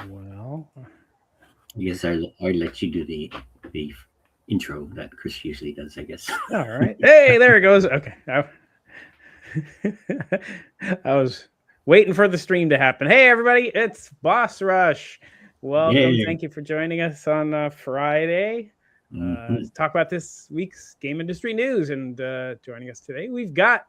Well, Yes, I'll let you do the intro that Chris usually does, I guess. all right. Hey, there it goes. Okay. I was waiting for the stream to happen. Hey, everybody, it's Boss Rush. Welcome. Yeah. Thank you for joining us on Friday. Hmm. To talk about this week's game industry news. And joining us today, we've got,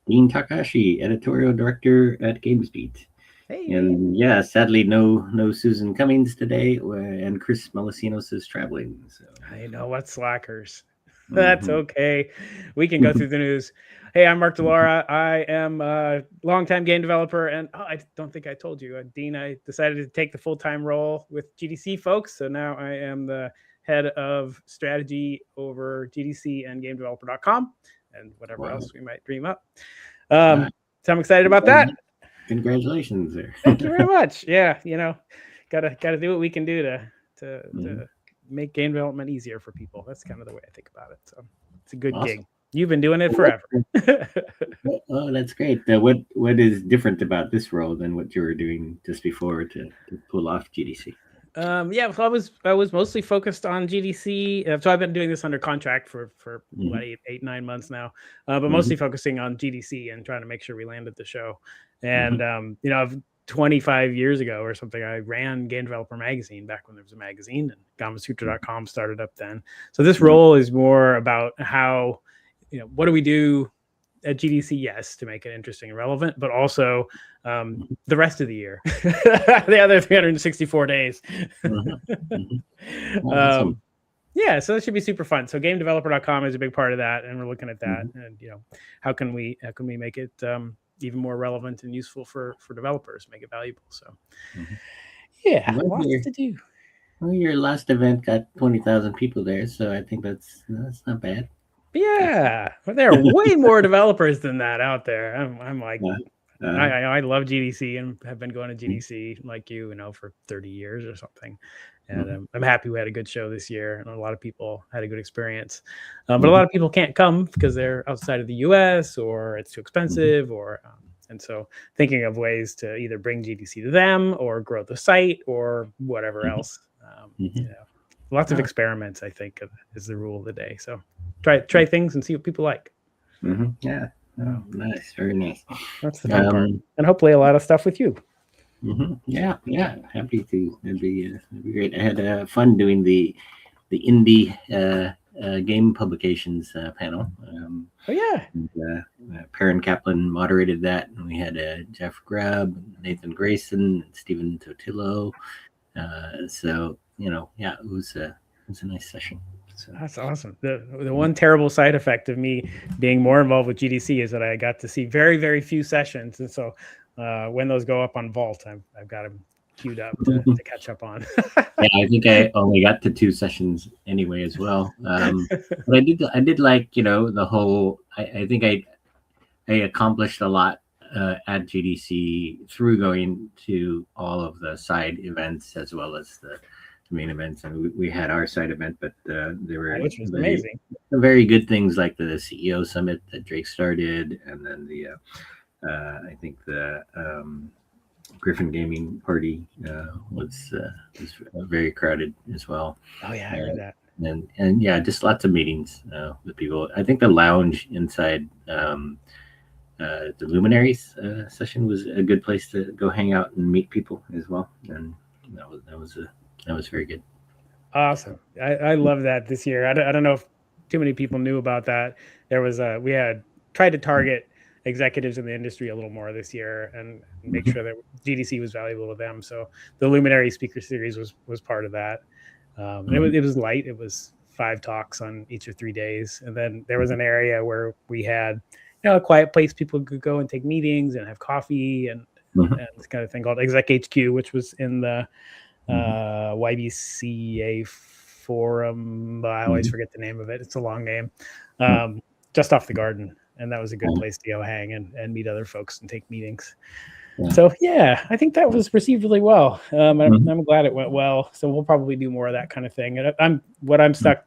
Dean Takahashi, editorial director at GamesBeat. hey, And yeah, sadly, no Susan Cummings today, and Chris Melisinos is traveling. So. I know what slackers. That's Hmm. okay. We can go through the news. Hey, I'm Mark Delora. I am a longtime game developer, and I don't think I told you, Dean. I decided to take the full-time role with GDC folks, so now I am the head of strategy over GDC and GameDeveloper.com and whatever Wow. else we might dream up. Ah, So I'm excited about that. congratulations there. Thank you very much. Yeah, gotta do what we can do Mhm. to make game development easier for people. That's kind of the way I think about it. So it's a good Awesome. gig. You've been doing it What, forever. oh, that's great. What is different about this role than what you were doing just before to pull off GDC? Yeah, so I was mostly focused on GDC. So I've been doing this under contract for what Hmm. 8, 9 months now, but Hmm. mostly focusing on GDC and trying to make sure we landed the show. Hmm. And 25 years ago or something, I ran Game Developer Magazine back when there was a magazine, and Gamasutra.com started up then. So this Hmm. role is more about how, what do we do at GDC, yes, to make it interesting and relevant, but also the rest of the year, the other 364 days. Hmm. Hmm. Awesome. um, yeah, so that should be super fun. So gamedeveloper.com is a big part of that, and we're looking at that, Hmm. and how can we make it even more relevant and useful for developers, make it valuable. So Hmm. yeah, Well, lots to do. your last event got 20,000 people there, so I think that's not bad. Yeah, but there are way more developers than that out there. I'm like, Uh, uh, I love GDC and have been going to mhm. GDC like for 30 years or something. And Mhm. I'm happy we had a good show this year, and a lot of people had a good experience. But a Mhm. lot of people can't come because they're outside of the U.S. or it's too Mhm. expensive, and so thinking of ways to either bring GDC to them or grow the site or whatever Mhm. else. Um, you Mhm. know, Lots of Ah, experiments, I think, is the rule of the day. So try things and see what people like. mhm. Yeah. Oh, So nice. Very nice. that's the fun part, Um, and hopefully a lot of stuff with you. yeah. Yeah. Happy to. That'd be great. I had fun doing the indie game publications panel. Oh yeah, And, Perrin Kaplan moderated that, and we had Jeff Grubb, Nathan Grayson, and Stephen Totillo. So yeah, it was a nice session. So. that's awesome. The one terrible side effect of me being more involved with GDC is that I got to see very very few sessions, and so when those go up on Vault, I've got them queued up to catch up on. Yeah, I think I only got to two sessions anyway as well. But I did like the whole. I think I accomplished a lot at GDC through going to all of the side events as well as the main events. And we had our side event, but there were Which was amazing. very good things like the CEO summit that Drake started, and then the I think the Griffin Gaming Party was very crowded as well. Oh yeah, I heard Uh, that. and yeah, just lots of meetings with people. I think the lounge inside the Luminaries session was a good place to go hang out and meet people as well, and that was very good. Awesome. I love that this year. I don't know if too many people knew about that. We had tried to target executives in the industry a little more this year and make Hmm. sure that GDC was valuable to them. So the Luminary Speaker Series was part of that. Hmm. It was light. It was 5 talks on each of 3 days, and then there was an area where we had a quiet place people could go and take meetings and have coffee Hmm. and this kind of thing called Exec HQ, which was in the Hmm. YBCA forum. I always Hmm. forget the name of it. It's a long name. Um, just off the garden. And that was a good Yeah, place to go hang and meet other folks and take meetings. yeah. So yeah, I think that was received really well. Hmm. I'm glad it went well. So we'll probably do more of that kind of thing. And I'm stuck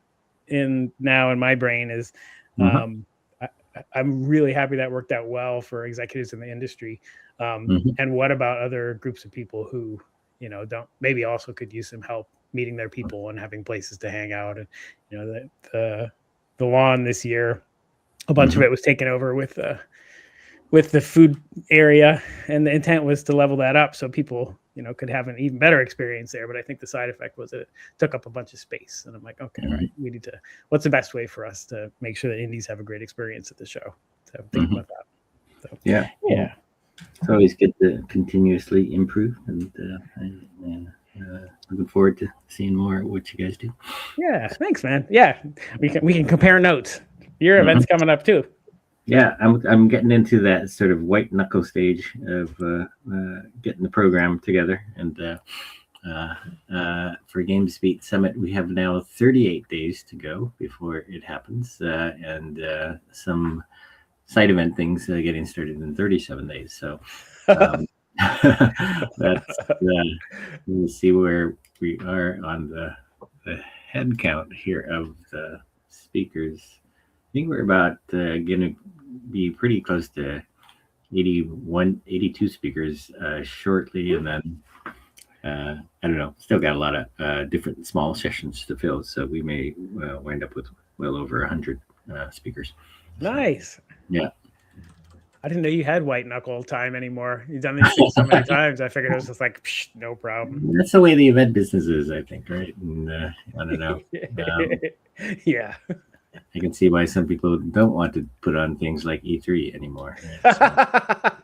in now in my brain is Hmm. um, I, I'm really happy that worked out well for executives in the industry. Hmm. And what about other groups of people who don't maybe also could use some help meeting their people and having places to hang out. And the lawn this year, a bunch of it was taken over with the food area, and the intent was to level that up so people could have an even better experience there. But I think the side effect was that it took up a bunch of space, and I'm like, okay, all right, we need to, what's the best way for us to make sure that indies have a great experience at the show? So think about that. So, yeah it's always good to continuously improve, and looking forward to seeing more of what you guys do. Yeah, thanks, man. Yeah, we can compare notes. Your event's coming up too. Yeah, I'm getting into that sort of white knuckle stage of getting the program together. And for GamesBeat Summit, we have now 38 days to go before it happens, and some side event things getting started in 37 days. So that's we'll see where we are on the head count here of the speakers. I think we're about going to be pretty close to 82 speakers shortly, and then I don't know, still got a lot of different small sessions to fill, so we may wind up with well over 100 speakers. Nice. Yeah. I didn't know you had white knuckle time anymore. You've done these things so many times. I figured it was just like, no problem. That's the way the event business is, I think, right? And I don't know. Yeah. I can see why some people don't want to put on things like E3 anymore. Right?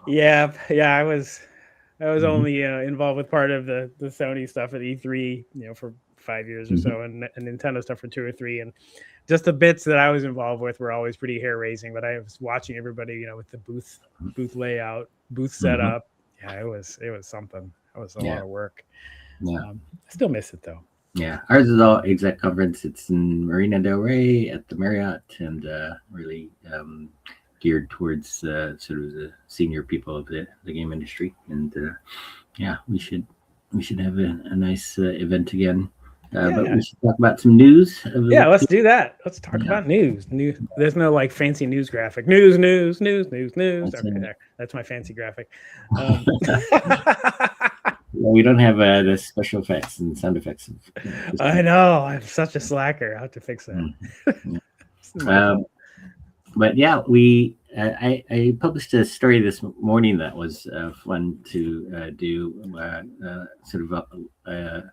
Yeah. I was only involved with part of the Sony stuff at E3, for 5 years or so, and Nintendo stuff for 2 or 3, and just the bits that I was involved with were always pretty hair raising. But I was watching everybody, with the booth layout, booth setup. Yeah, it was something. It was a lot of work. Yeah, I still miss it though. Yeah, ours is all exec conference. It's in Marina Del Rey at the Marriott, and really geared towards sort of the senior people of the game industry. And we should have a nice event again. But we should talk about some news. Let's do that. Let's talk about news. There's no like fancy news graphic. News. Okay, that's my fancy graphic. We don't have the special effects and sound effects. I know. I'm such a slacker. I have to fix that. But yeah, I published a story this morning that was fun to do. Sort of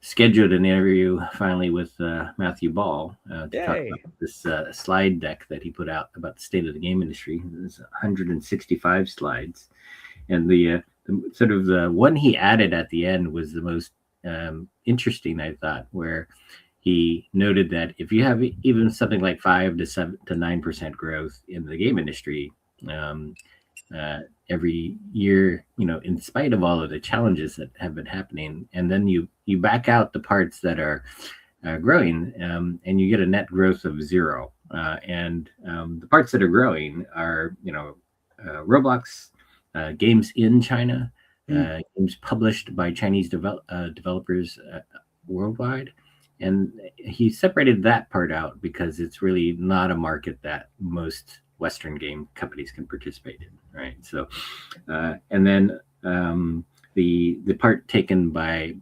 scheduled an interview finally with Matthew Ball to talk about this slide deck that he put out about the state of the game industry. There's 165 slides, and the sort of the one he added at the end was the most interesting, I thought, where he noted that if you have even something like 5 to 7 to 9% growth in the game industry every year, in spite of all of the challenges that have been happening, and then you back out the parts that are growing, and you get a net growth of 0. And the parts that are growing are, Roblox, games in China, games published by Chinese developers worldwide. And he separated that part out because it's really not a market that most Western game companies can participate in, right? So, and then the part taken by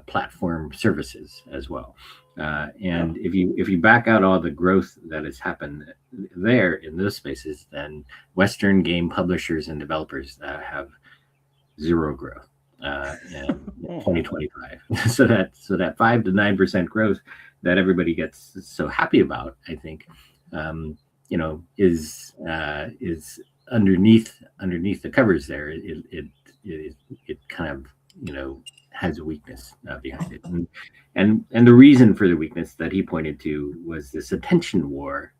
platform services as well. And if you back out all the growth that has happened there in those spaces, then Western game publishers and developers have 0 growth in 2025. so that 5 to 9% growth that everybody gets so happy about, I think, is underneath the covers there. It kind of has a weakness behind it, and the reason for the weakness that he pointed to was this attention war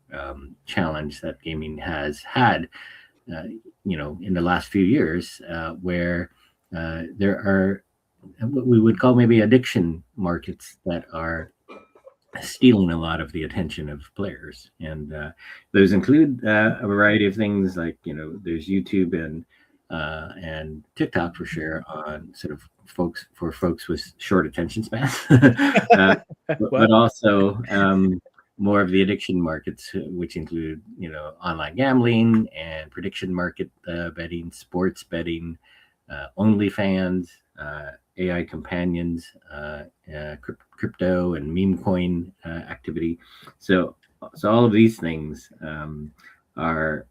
challenge that gaming has had, in the last few years, where there are what we would call maybe addiction markets that are stealing a lot of the attention of players, and those include a variety of things like there's YouTube and TikTok for sure on sort of folks with short attention spans, but also more of the addiction markets, which include online gambling and prediction market betting, sports betting, OnlyFans, AI companions, crypto and meme coin activity. So all of these things are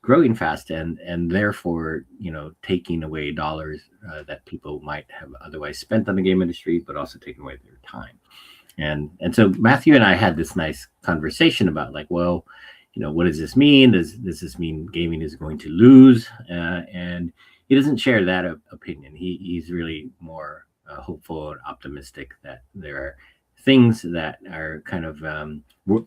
growing fast, and therefore, taking away dollars that people might have otherwise spent on the game industry, but also taking away their time. And so Matthew and I had this nice conversation about, like, well, what does this mean? Does this mean gaming is going to lose? And he doesn't share that opinion. He's really more hopeful and optimistic that there are things that are kind of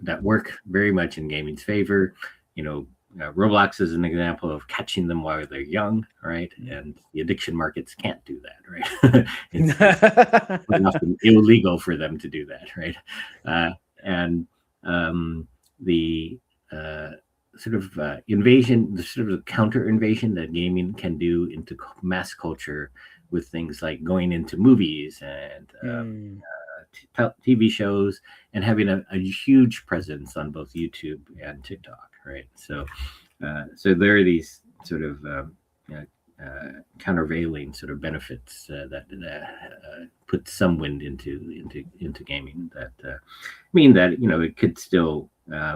that work very much in gaming's favor. Roblox is an example of catching them while they're young, right? And the addiction markets can't do that, right? it's often illegal for them to do that, right? And the sort of invasion, the sort of counter invasion that gaming can do into mass culture with things like going into movies and TV shows and having a huge presence on both YouTube and TikTok, right? So there are these sort of countervailing sort of benefits that put some wind into gaming that mean that it could still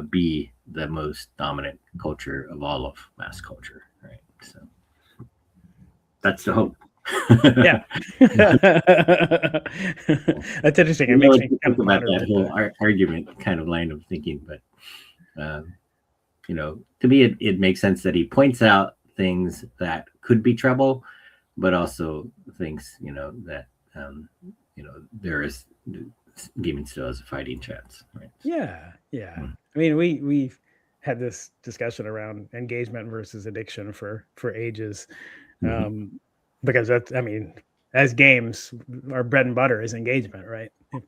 be the most dominant culture of all of mass culture, right? So that's the hope. Yeah. That's interesting. It makes me think about that whole argument kind of line of thinking, but to me it makes sense that he points out things that could be trouble, but also things that there is gaming still has a fighting chance, right? Yeah. I mean, we've had this discussion around engagement versus addiction for ages. Because that's, I mean, as games, our bread and butter is engagement, right? If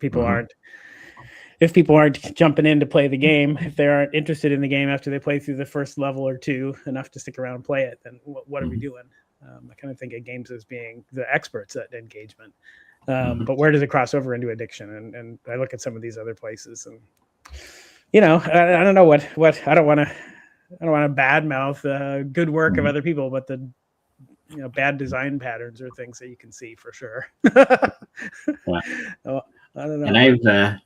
people aren't jumping in to play the game, if they aren't interested in the game after they play through the first level or two enough to stick around and play it, then what are we doing? I kind of think of games as being the experts at engagement. But where does it cross over into addiction? And I look at some of these other places, and I don't know what I don't want to badmouth good work of other people, but the bad design patterns are things that you can see for sure. I don't know. And I've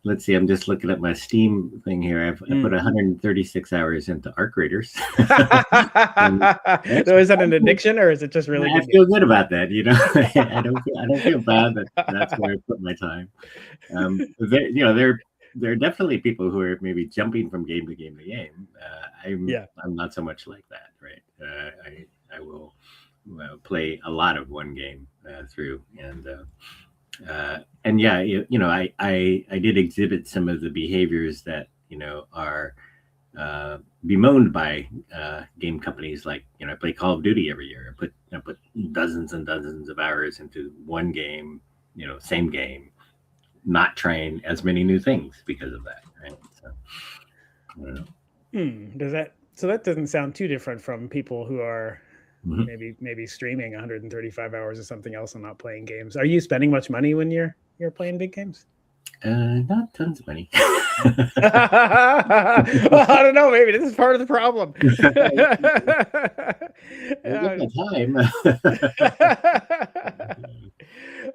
let's see, I'm just looking at my Steam thing here. I put 136 hours into Arc Raiders. So is that an addiction, or is it just really? I feel good about that. I don't feel bad that that's where I put my time. There are definitely people who are maybe jumping from game to game to game. I'm not so much like that, right? I will play a lot of one game through, and yeah, I did exhibit some of the behaviors that are bemoaned by game companies. Like I play Call of Duty every year. I put dozens and dozens of hours into one game, same game, not trying as many new things because of that, right? So I don't know. So that doesn't sound too different from people who are maybe streaming 135 hours or something else and not playing games. Are you spending much money when you're playing big games? Not tons of money. Well, I don't know. Maybe this is part of the problem.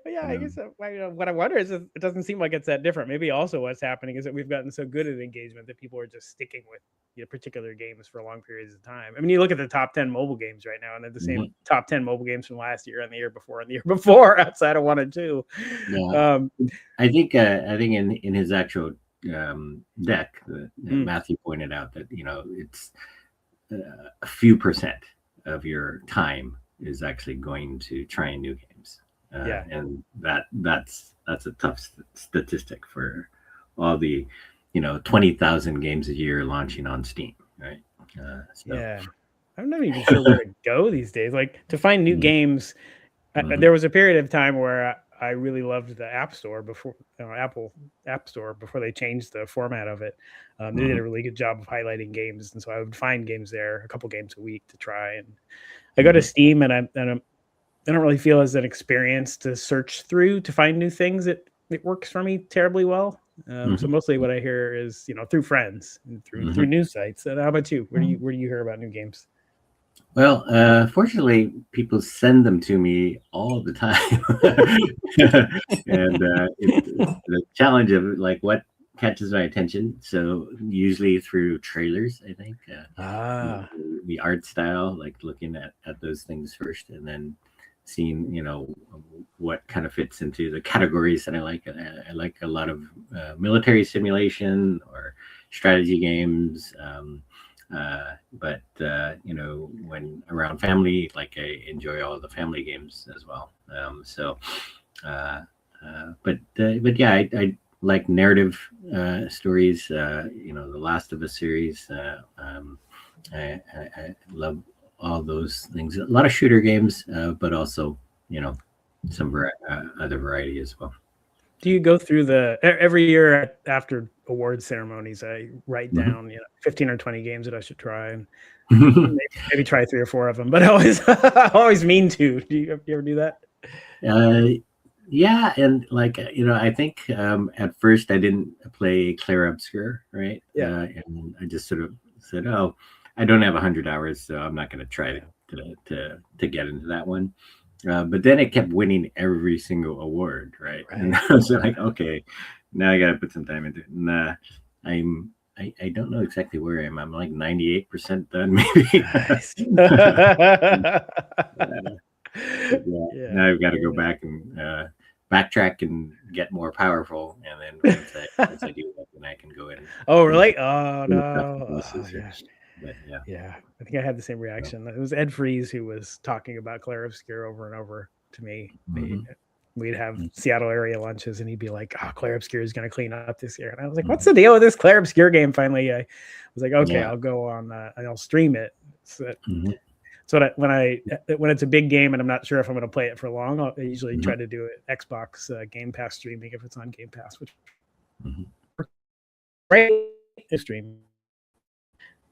Yeah, I guess what I wonder is, it doesn't seem like it's that different. Maybe also what's happening is that we've gotten so good at engagement that people are just sticking with particular games for long periods of time. I mean, you look at the top 10 mobile games right now, and they're the same top 10 mobile games from last year and the year before and the year before, outside of 1 and 2. Yeah. I think in his actual deck, Matthew pointed out that it's a few percent of your time is actually going to trying new games. And that's a tough statistic for all the 20,000 games a year launching on Steam, right? Yeah, I'm not even sure where to go these days. Like, to find new games, there was a period of time where I really loved the App Store before Apple App Store before they changed the format of it. They did a really good job of highlighting games, and so I would find games there, a couple games a week to try. And I go to Steam, and I don't really feel as an experience to search through to find new things. It works for me terribly well. So mostly what I hear is through friends and through news sites. And how about you? Where do you hear about new games? Well, fortunately, people send them to me all the time, and it's the challenge of like what catches my attention. So usually through trailers, I think Ah, the art style, like looking at those things first, and then seeing what kind of fits into the categories that I like. I like a lot of military simulation or strategy games. But when around family, like I enjoy all the family games as well. Uh, but yeah, I like narrative stories. The Last of Us series. I love all those things. A lot of shooter games, but also some other variety as well. do you go through every year after award ceremonies? I write Mhm. down 15 or 20 games that I should try, and maybe try 3 or 4 of them. But I always I always mean to. You ever do that? uh, yeah, and like I think at first I didn't play Clair Obscur, right? Yeah. And I just sort of said, "Oh, I don't have 100 hours, so I'm not going to try Yeah. to get into that one." But then it kept winning every single award, right? And Right. I was like, okay, now I got to put some time into it. And I don't know exactly where I am. I'm like 98% done, maybe. Nice. Yeah, Yeah. now I've got to go back and backtrack and get more powerful, and then once I do that, then I can go in and Oh, finish really? Oh, finish up the no. Oh, bosses. yeah. But yeah, Yeah. I think I had the same so, reaction. It was Ed Freeze who was talking about Claire Obscure over and over to me. mhm, We'd have mhm, Seattle area lunches, and he'd be like, "Oh, Claire Obscure is going to clean up this year." And I was like, "What's mhm, the deal with this Claire Obscure game?" Finally, I was like, "Okay, yeah, I'll go on and I'll stream it." mhm, So when it's a big game and I'm not sure if I'm going to play it for long, I usually mhm, try to do it Xbox Game Pass streaming if it's on Game Pass, which mhm. right is stream.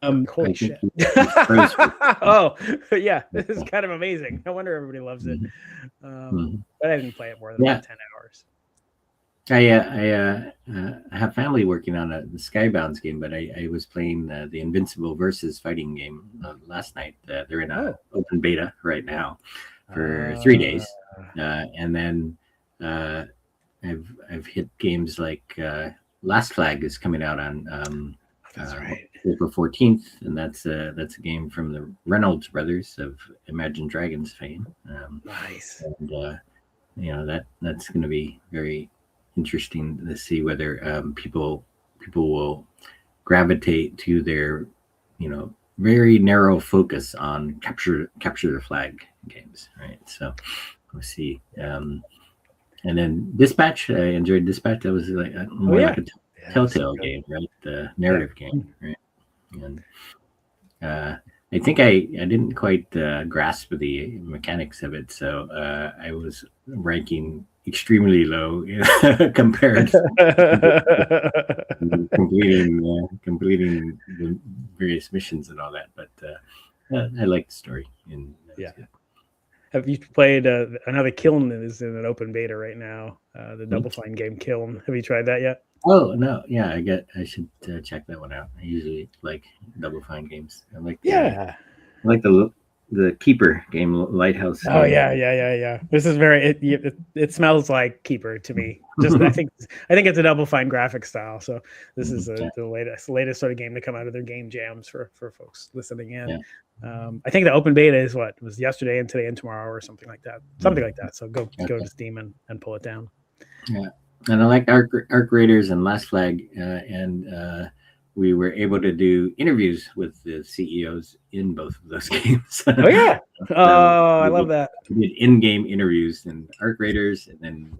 I Holy think shit! you froze for a Oh, yeah, this is second. kind of amazing. No wonder everybody loves it. Mhm, mhm. But I didn't play it more than Yeah, about 10 hours. I have family working on the Skybounds game, but I was playing the Invincible versus fighting game last night. They're in a Oh, open beta right now for 3 days, uh, and then uh, I've hit games like Last Flag is coming out on that's right. April 14th, and that's a game from the Reynolds brothers of Imagine Dragons fame, Nice. and that's going to be very interesting to see whether people will gravitate to their very narrow focus on capture the flag games, right? So we'll see. And then Dispatch, I enjoyed Dispatch. That was like Oh more yeah, like a yeah, so Telltale good. game, right? The Yeah. narrative game, right? And I think I didn't quite grasp the mechanics of it, so I was ranking extremely low compared to completing the various missions and all that. But I like the story, and that was Yeah. good. Have you played another Kiln is in an open beta right now? The Hmm? Double Fine game Kiln. Have you tried that yet? Oh no, yeah, I should check that one out. I usually like Double Fine games. Yeah. I like the Keeper game, Lighthouse Oh game. yeah, yeah. This is very it smells like Keeper to me. Just I think it's a Double Fine graphic style. So this is Yeah, the latest sort of game to come out of their game jams for folks listening in. yeah. I think the open beta is what was yesterday and today and tomorrow or something like that. Something Mhm. like that. So go Okay. to Steam and pull it down. Yeah, and I like Arc Raiders and Last Flag, and we were able to do interviews with the CEOs in both of those games. Oh yeah. So Oh, I love that. we did in-game interviews in Arc Raiders, and then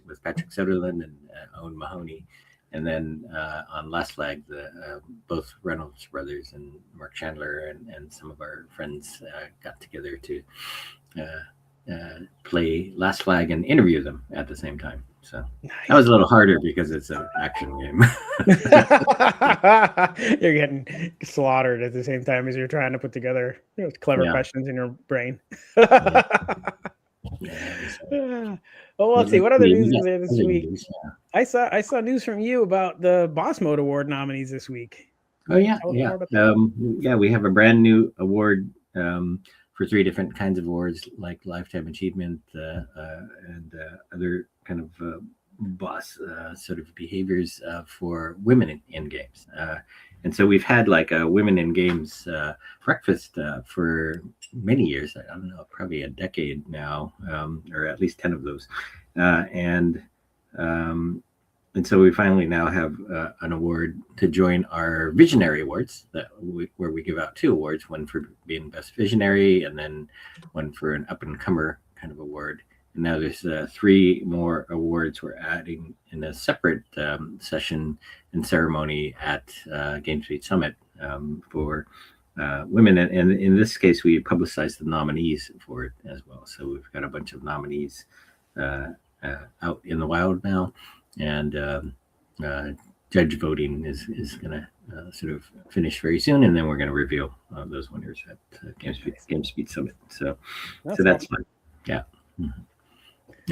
with Patrick Sutherland and Owen Mahoney, and then on Last Flag, both Reynolds brothers and Mark Chandler and some of our friends got together to play Last Flag and interview them at the same time. So that was a little harder because it's an action game. You're getting slaughtered at the same time as you're trying to put together clever Yeah. questions in your brain. Yeah, Well, let's see. What other news is there this week? news. I saw news from you about the Boss Mode Award nominees this week. Oh yeah, Tell us yeah, more about that. yeah. We have a brand new award for 3 different kinds of awards, like lifetime achievement and other kind of boss sort of behaviors for women in games. And so we've had like a women in games breakfast for many years. I don't know, probably a decade now, or at least 10 of those. And so we finally now have an award to join our Visionary Awards, where we give out 2 awards, one for being Best Visionary and then one for an up-and-comer kind of award. And now there's 3 more awards we're adding in a separate session and ceremony at GameSpeed Summit for women. And in this case, we publicized the nominees for it as well. So we've got a bunch of nominees out in the wild now. And judge voting is going to sort of finish very soon, and then we're going to reveal those winners at GameSpeed Summit. So that's fun. Yeah. Mm-hmm.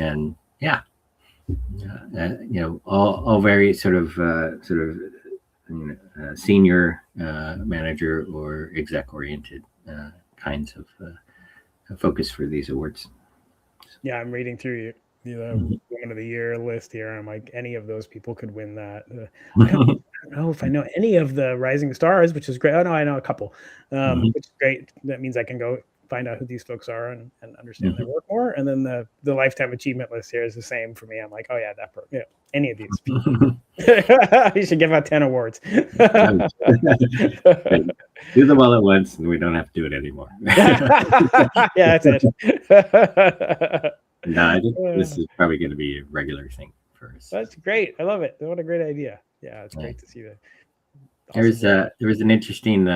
And yeah, all very sort of senior manager or exec oriented kinds of focus for these awards. Yeah, I'm reading through Woman of the Year list here. I'm like, any of those people could win that. I don't know if I know any of the rising stars, which is great. Oh no, I know a couple, which is great. That means I can go find out who these folks are and understand their work more. And then the lifetime achievement list here is the same for me. I'm like, oh yeah, any of these people. You should give out 10 awards. Do them all at once, and we don't have to do it anymore. Yeah, that's it. No, I think this is probably going to be a regular thing for us. That's great. I love it. What a great idea. Yeah, it's great to see that. Awesome. There was an interesting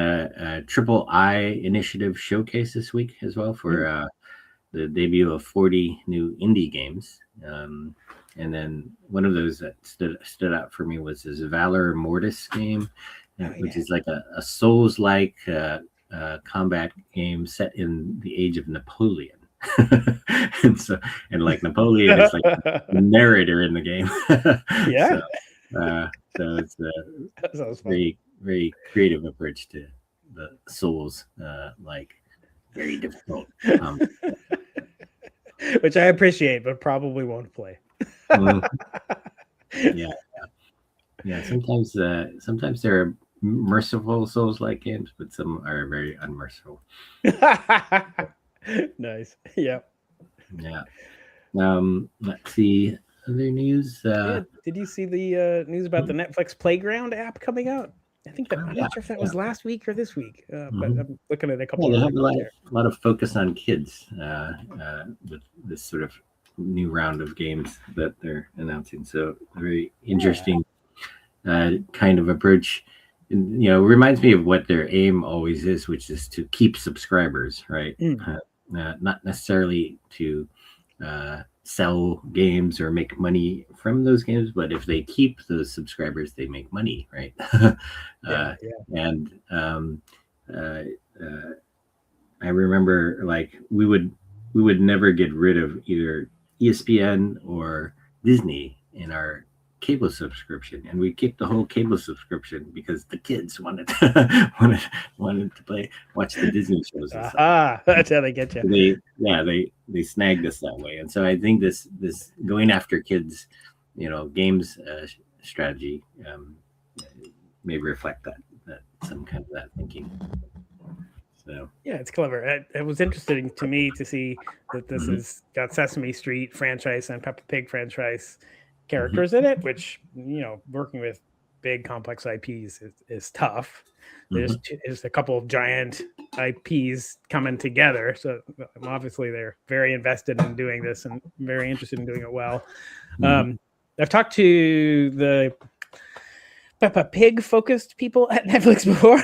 Triple I initiative showcase this week as well for the debut of 40 new indie games. And then one of those that stood out for me was this Valor Mortis game, which is like a Souls-like combat game set in the age of Napoleon. and like Napoleon is like the narrator in the game. Yeah. So it's a very, very creative approach to the Souls, like very difficult. Which I appreciate, but probably won't play. Yeah. Sometimes there are merciful Souls-like games, but some are very unmerciful. Nice. Yeah. Let's see other news. Did you see the news about the Netflix Playground app coming out? I think I'm not sure if that was last week or this week, but I'm looking at a couple. They have a lot of focus on kids with this sort of new round of games that they're announcing. So very interesting kind of approach. And, reminds me of what their aim always is, which is to keep subscribers, right? Not necessarily to sell games or make money from those games, but if they keep those subscribers, they make money, right? And I remember like we would never get rid of either ESPN or Disney in our cable subscription, and we keep the whole cable subscription because the kids wanted to watch the Disney shows. That's how they get you. They snagged us that way, and so I think this going after kids, games strategy may reflect that some kind of that thinking. So yeah, it's clever. It was interesting to me to see that this has got Sesame Street franchise and Peppa Pig franchise characters in it, which working with big complex IPs is tough. There's a couple of giant IPs coming together, so obviously they're very invested in doing this and very interested in doing it well. I've talked to the Peppa Pig focused people at Netflix before,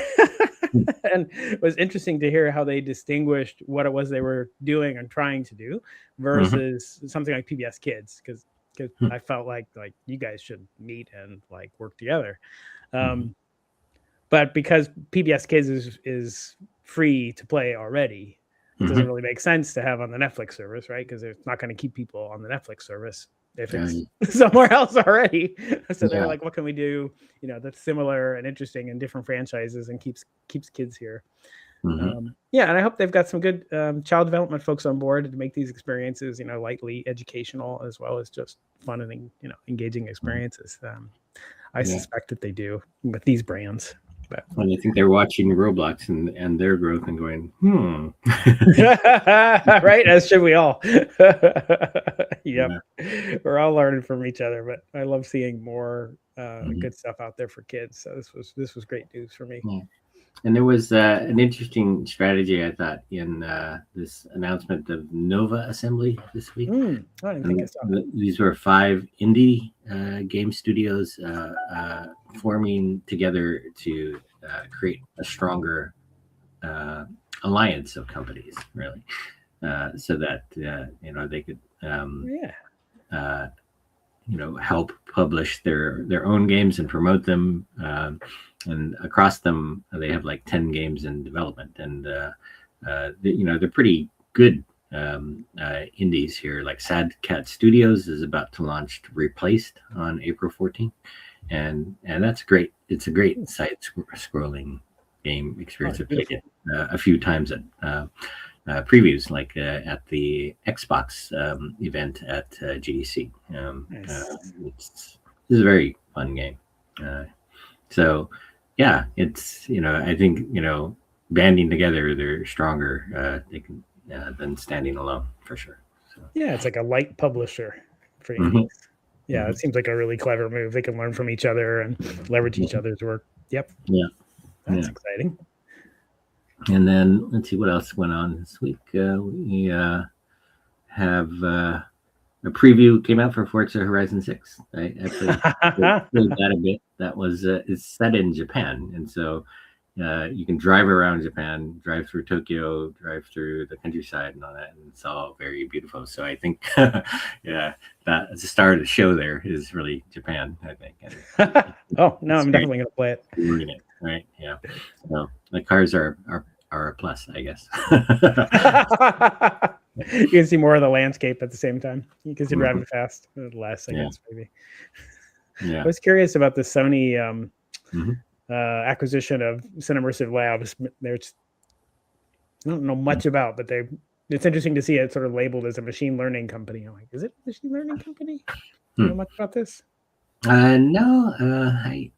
and it was interesting to hear how they distinguished what it was they were doing and trying to do versus something like PBS Kids, because I felt like you guys should meet and like work together. But because PBS Kids is free to play already, it doesn't really make sense to have on the Netflix service, right? Because it's not going to keep people on the Netflix service if it's somewhere else already. So they're like, what can we do, that's similar and interesting and different franchises and keeps kids here. Yeah, and I hope they've got some good child development folks on board to make these experiences, lightly educational as well as just fun and engaging experiences. I suspect that they do with these brands. But and I think they're watching Roblox and their growth and going, right, as should we all. Yep, Yeah. we're all learning from each other. But I love seeing more good stuff out there for kids. So this was great news for me. Yeah. And there was an interesting strategy, I thought, in this announcement of Nova Assembly this week. I didn't think I saw that. These were 5 indie game studios forming together to create a stronger alliance of companies, really, so that they could help publish their own games and promote them. And across them, they have like 10 games in development, and they're pretty good indies here. Like Sad Cat Studios is about to launch Replaced on April 14th, and that's great. It's a great side-scrolling game experience. I've played it a few times at previews, like at the Xbox event at GDC. This is a very fun game. So yeah, it's I think banding together, they're stronger. They can than standing alone for sure. So. Yeah, it's like a light publisher for indies. Yeah, it seems like a really clever move. They can learn from each other and leverage each other's work. Yep. Yeah, that's exciting. And then let's see what else went on this week. We have a preview came out for Forza Horizon 6. I played that a bit. That was it's set in Japan, and so you can drive around Japan, drive through Tokyo, drive through the countryside and all that, and it's all very beautiful. So I think that the star of the show there is really Japan, I think. Oh no, I'm definitely gonna play it. Reading it, right? Yeah. So the cars are a plus, I guess. You can see more of the landscape at the same time. You can see driving fast. The last seconds, maybe. Yeah. I was curious about the Sony acquisition of Cinemmersive Labs. I don't know much about, but it's interesting to see it sort of labeled as a machine learning company. I'm like, is it a machine learning company? Do you know much about this? No, I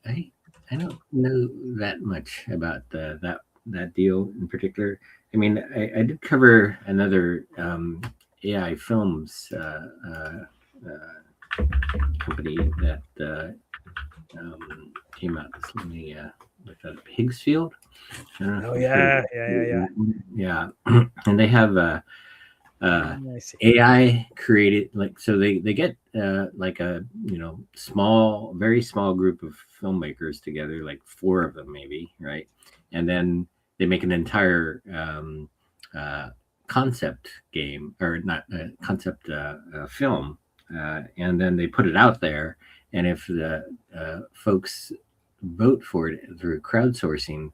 don't know that much about that deal in particular. I mean, I did cover another AI films company that came out. Let me look at Higgsfield. Yeah. And they have AI created, like, so they get like a very small group of filmmakers together, like 4 of them maybe, right? And then they make an entire concept game, or not concept film, and then they put it out there. And if the folks vote for it through crowdsourcing,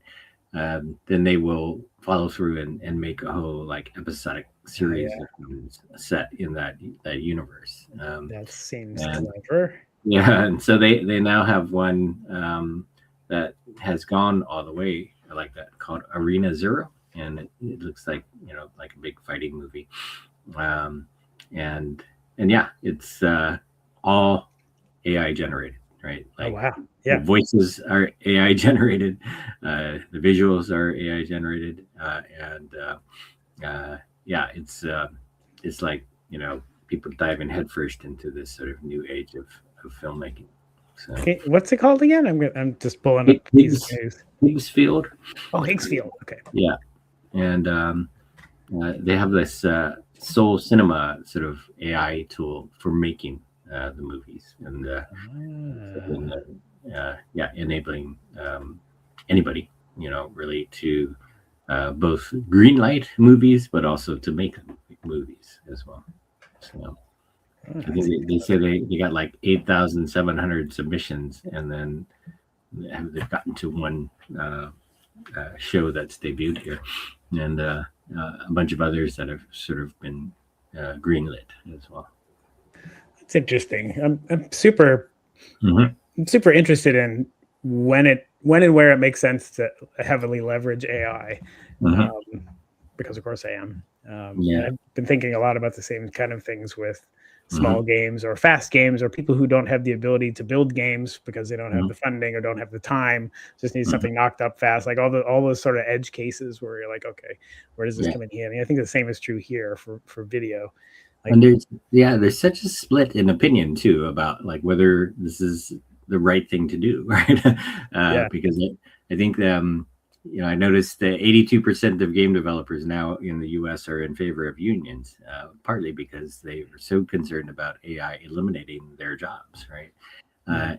then they will follow through and make a whole like episodic series of films set in that universe. That seems clever. Yeah, and so they now have one that has gone all the way like that, called Arena Zero, and it looks like like a big fighting movie, and yeah, it's all AI generated, right? Like, wow, yeah. The voices are AI generated, the visuals are AI generated, and yeah, it's like people diving headfirst into this sort of new age of filmmaking. So, okay, what's it called again? I'm just pulling up these news. Higgsfield. Oh, Higgsfield. Okay. Yeah, and they have this Soul Cinema sort of AI tool for making the movies, and enabling anybody really to both greenlight movies, but also to make movies as well. So. I think they say they got like 8,700 submissions, and then they've gotten to one show that's debuted here, and a bunch of others that have sort of been greenlit as well. It's interesting. I'm super interested in when when and where it makes sense to heavily leverage AI, Mhm. because of course I am. Yeah. I've been thinking a lot about the same kind of things with small Mhm. games or fast games or people who don't have the ability to build games because they don't have Mhm. the funding or don't have the time, just need Mhm. something knocked up fast, like all those sort of edge cases where you're like, okay, where does this Yeah. come in handy? I think the same is true here for video. Like, And there's such a split in opinion too about like whether this is the right thing to do, right? yeah, Because I think I noticed that 82% of game developers now in the U.S. are in favor of unions, partly because they are so concerned about AI eliminating their jobs, right?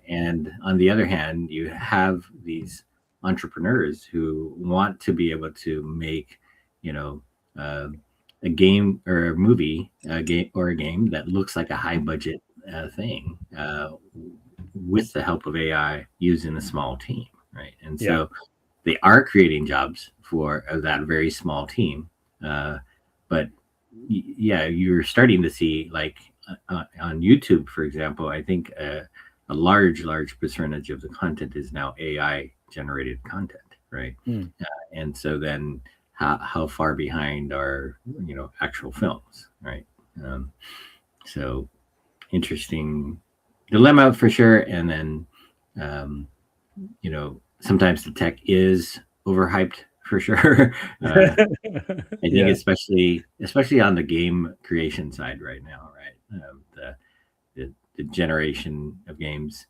And on the other hand, you have these entrepreneurs who want to be able to make, you know, uh, a game or a movie, a game that looks like a high budget thing with the help of AI using a small team, right? And yeah, so they are creating jobs for that very small team. Uh, but yeah, you're starting to see like on YouTube, for example, I think a large percentage of the content is now AI generated content, right? mm, And so then how far behind are actual films, right? Um, so interesting dilemma for sure. And then um, sometimes the tech is overhyped for sure. I think yeah, especially on the game creation side right now, right? The generation of games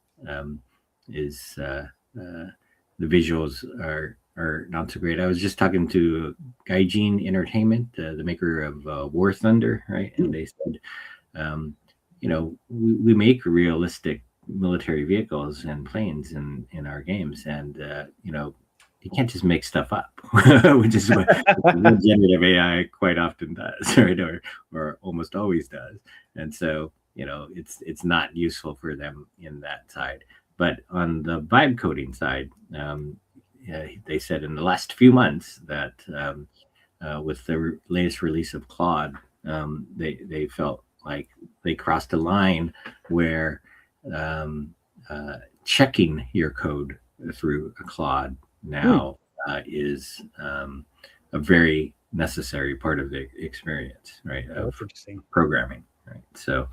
is the visuals are not so great. I was just talking to Gaijin Entertainment, the maker of War Thunder, right? And they said, um, we make realistic military vehicles and planes in our games, and you can't just make stuff up, which is what generative AI quite often does, right? Or almost always does. And so, it's not useful for them in that side. But on the vibe coding side, they said in the last few months that with the latest release of Claude, they felt like they crossed a line where um, checking your code through a Claude hmm. now is a very necessary part of the experience, right? Oh, Of that's interesting. programming, right? So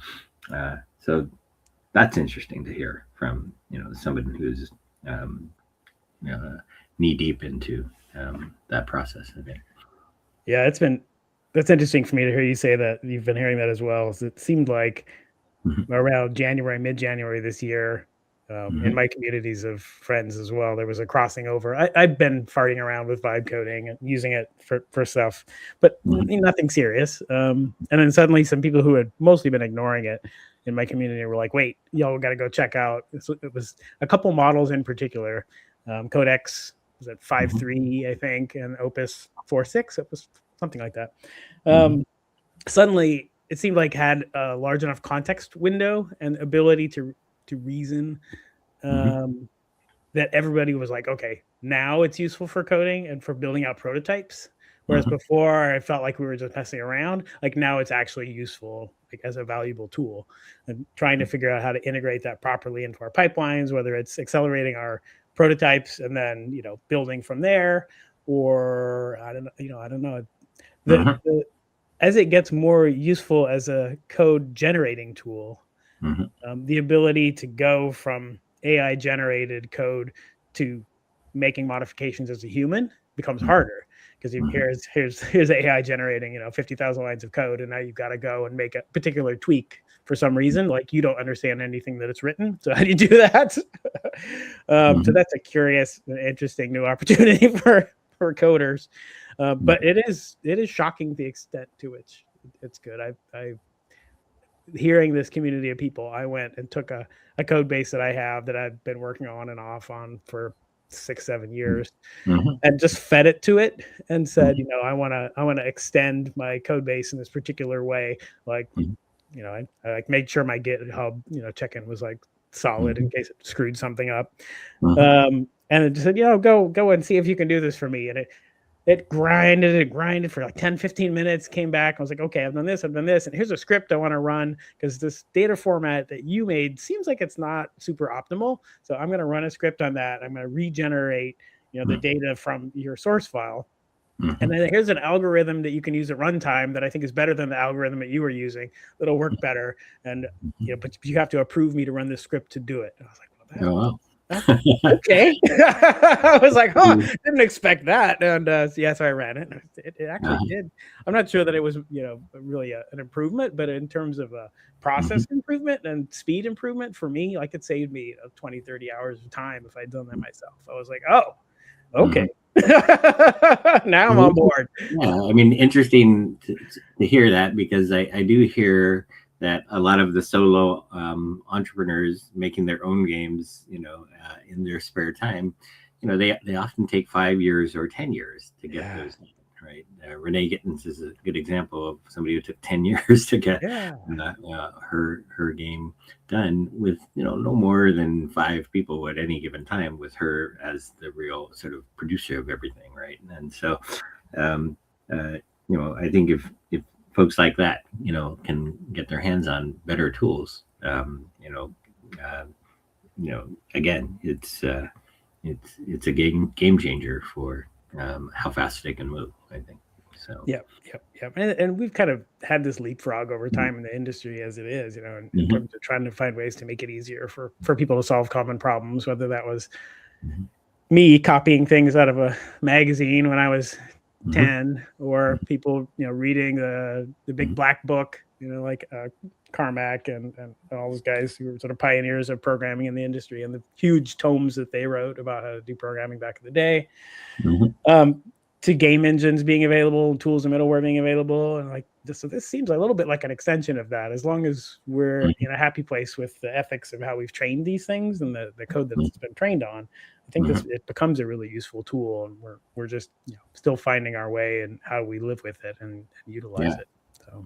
that's interesting to hear from someone who's um, knee deep into that process. I think. Yeah, that's interesting for me to hear you say that you've been hearing that as well. So it seemed like Mhm. around January, mid-January this year, in Mhm. my communities of friends as well, there was a crossing over. I've been farting around with vibe coding and using it for stuff, but Mhm. nothing serious. And then suddenly, some people who had mostly been ignoring it in my community were like, "Wait, y'all got to go check out." So it was a couple models in particular. Codex was at Mhm. 5.3, I think, and Opus 4.6. It was something like that. Mhm. Um, Suddenly it seemed like had a large enough context window and ability to reason, Mhm. um, that everybody was like, okay, now it's useful for coding and for building out prototypes. Whereas Mhm. before I felt like we were just messing around. Like now it's actually useful, like as a valuable tool, and trying to figure out how to integrate that properly into our pipelines, whether it's accelerating our prototypes and then building from there, or I don't know. Mhm. The As it gets more useful as a code generating tool, Mhm. the ability to go from AI generated code to making modifications as a human becomes Mhm. harder because Mhm. here's AI generating 50,000 lines of code, and now you've got to go and make a particular tweak for some reason, like you don't understand anything that it's written. So how do you do that? So Mhm. that's a curious and interesting new opportunity for coders. But Mhm. it is shocking the extent to which it's good. I hearing this community of people, I went and took a code base that I have that I've been working on and off on for 6-7 years, Mhm. and just fed it to it and said, Mhm. I want to extend my code base in this particular way. Like, Mhm. I like made sure my GitHub, check-in was like solid in Mhm. case it screwed something up. Mhm. And it just said, go and see if you can do this for me. And it grinded for like 10, 15 minutes, came back. I was like, okay, I've done this, and here's a script I want to run because this data format that you made seems like it's not super optimal. So I'm going to run a script on that. I'm going to regenerate, the data from your source file. And then here's an algorithm that you can use at runtime that I think is better than the algorithm that you were using. That'll work better. And but you have to approve me to run this script to do it. And I was like, well, Oh, wow. okay. I was like, didn't expect that. And so I ran it. It actually did. I'm not sure that it was, really an improvement, but in terms of process improvement and speed improvement for me, like it saved me 20, 30 hours of time if I'd done that myself. I was like, oh, okay. Now I'm on board. Yeah, I mean, interesting to hear that, because I do hear that a lot of the solo entrepreneurs making their own games, in their spare time, they often take 5 years or 10 years to get those done, right? Renee Gittins is a good example of somebody who took 10 years to get her game done with, no more than 5 people at any given time, with her as the real sort of producer of everything, right? And so, I think if folks like that, can get their hands on better tools, again, it's a game changer for how fast they can move, I think. So yep. And we've kind of had this leapfrog over time in the industry as it is, in terms of trying to find ways to make it easier for people to solve common problems, whether that was me copying things out of a magazine when I was 10, or people, reading the big black book, like Carmack and all those guys who were sort of pioneers of programming in the industry, and the huge tomes that they wrote about how to do programming back in the day, to game engines being available, tools and middleware being available. And so this seems a little bit like an extension of that, as long as we're in a happy place with the ethics of how we've trained these things and the code that it's been trained on. I think it becomes a really useful tool, and we're just still finding our way and how we live with it and utilize it. So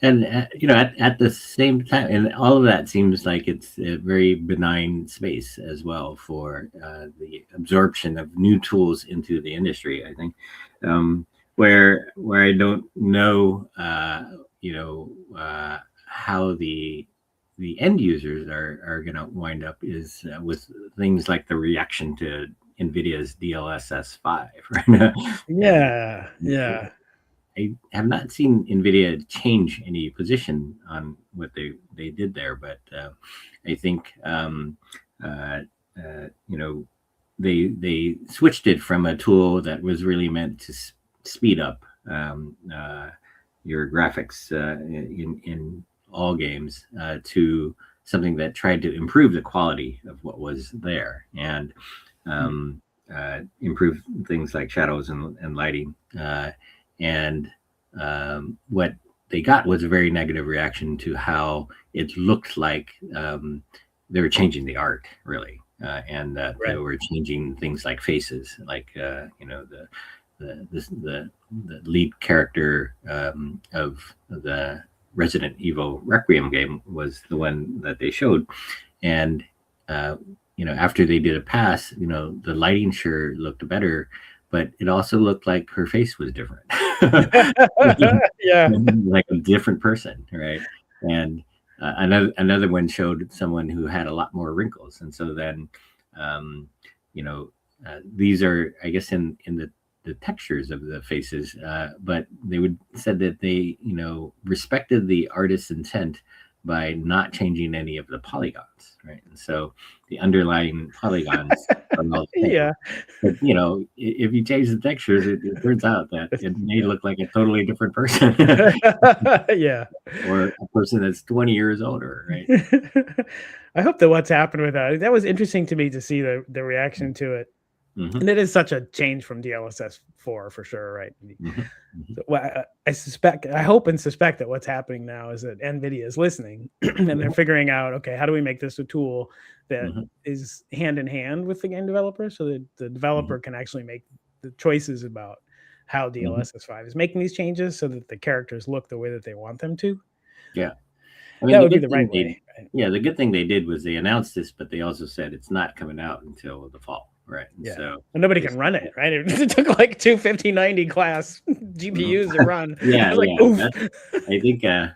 and at the same time, and all of that seems like it's a very benign space as well for the absorption of new tools into the industry, I think, where I don't know how the end users are going to wind up is with things like the reaction to NVIDIA's DLSS 5. Right? I have not seen NVIDIA change any position on what they did there, but I think they switched it from a tool that was really meant to speed up your graphics in all games to something that tried to improve the quality of what was there, and improve things like shadows and lighting. And what they got was a very negative reaction to how it looked like they were changing the art, really, and they were changing things like faces, like the lead character of the Resident Evil Requiem game was the one that they showed, and after they did a pass, the lighting sure looked better, but it also looked like her face was different. Like a different person, right? And another one showed someone who had a lot more wrinkles, and so then these are, I guess, in the textures of the faces, but they said that they respected the artist's intent by not changing any of the polygons, right? And so the underlying polygons are all the same. But, if you change the textures, it turns out that it may look like a totally different person. Or a person that's 20 years older, right? I hope that what's happened with that was interesting to me to see the reaction to it. And it is such a change from DLSS 4 for sure, right? So, I hope and suspect that what's happening now is that NVIDIA is listening and they're figuring out, okay, how do we make this a tool that is hand in hand with the game developer, so that the developer can actually make the choices about how DLSS 5 is making these changes, so that the characters look the way that they want them to. Yeah. I mean, that would be the right way. Yeah, the good thing they did was they announced this, but they also said it's not coming out until the fall. right? And Yeah. so And nobody can run it, right? It took like two 5090 class GPUs to run. yeah, I was like, yeah. oof. I think I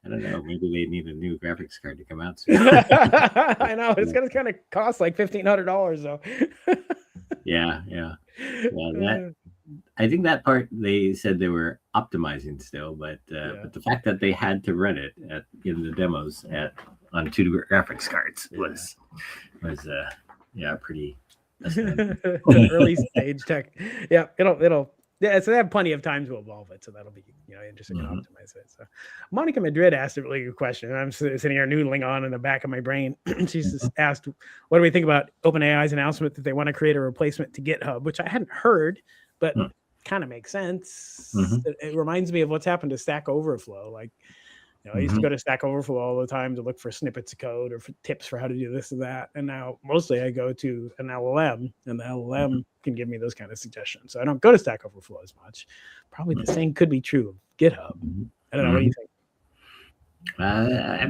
don't know. Maybe they need a new graphics card to come out soon. I know it's gonna kind of cost like $1,500 though. Yeah, yeah, yeah. That I think that part they said they were optimizing still, but the fact that they had to run it in the demos on two graphics cards was pretty early stage tech. Yeah, it'll so they have plenty of time to evolve it, so that'll be interesting to optimize it. So Monica Madrid asked a really good question, and I'm sitting here noodling on in the back of my brain. She's just asked, what do we think about OpenAI's announcement that they want to create a replacement to GitHub, which I hadn't heard, but kind of makes sense. It reminds me of what's happened to Stack Overflow. Like, I used to go to Stack Overflow all the time to look for snippets of code or for tips for how to do this and that. And now mostly I go to an LLM, and the LLM can give me those kind of suggestions. So I don't go to Stack Overflow as much. Probably the same could be true of GitHub. I don't know. What do you think?